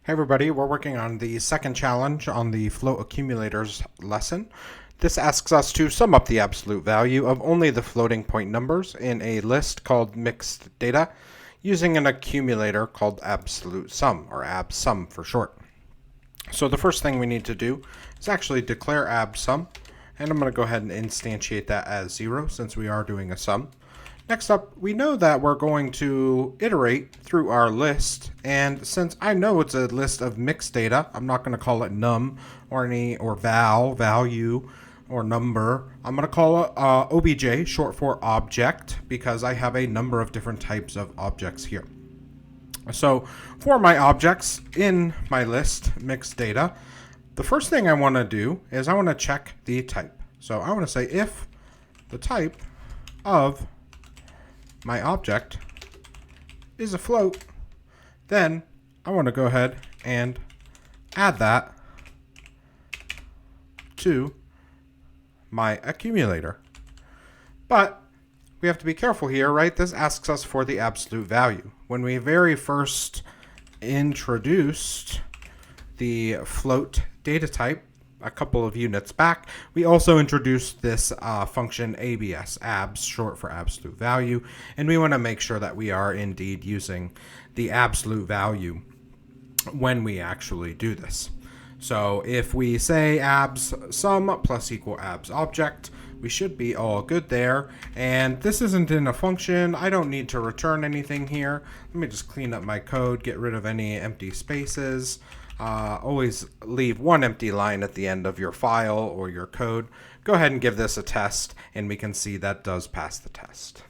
Hey everybody, we're working on the second challenge on the float accumulators lesson. This asks us to sum up the absolute value of only the floating point numbers in a list called mixed data using an accumulator called absolute sum, or absum for short. So the first thing we need to do is actually declare absum, and I'm going to go ahead and instantiate that as 0 since we are doing a sum. Next up, we know that we're going to iterate through our list, and since I know it's a list of mixed data, I'm not going to call it num or value, or number. I'm going to call it obj, short for object, because I have a number of different types of objects here. So for my objects in my list, mixed data, the first thing I want to do is I want to check the type. So I want to say if the type of my object is a float, then I want to go ahead and add that to my accumulator. But we have to be careful here, right? This asks us for the absolute value. When we very first introduced the float data type a couple of units back, we also introduced this function abs, short for absolute value, and we want to make sure that we are indeed using the absolute value when we actually do this. So if we say abs sum plus equal abs object, we should be all good there. And this isn't in a function. I don't need to return anything here. Let me just clean up my code, get rid of any empty spaces. Always leave one empty line at the end of your file or your code. Go ahead and give this a test, and we can see that does pass the test.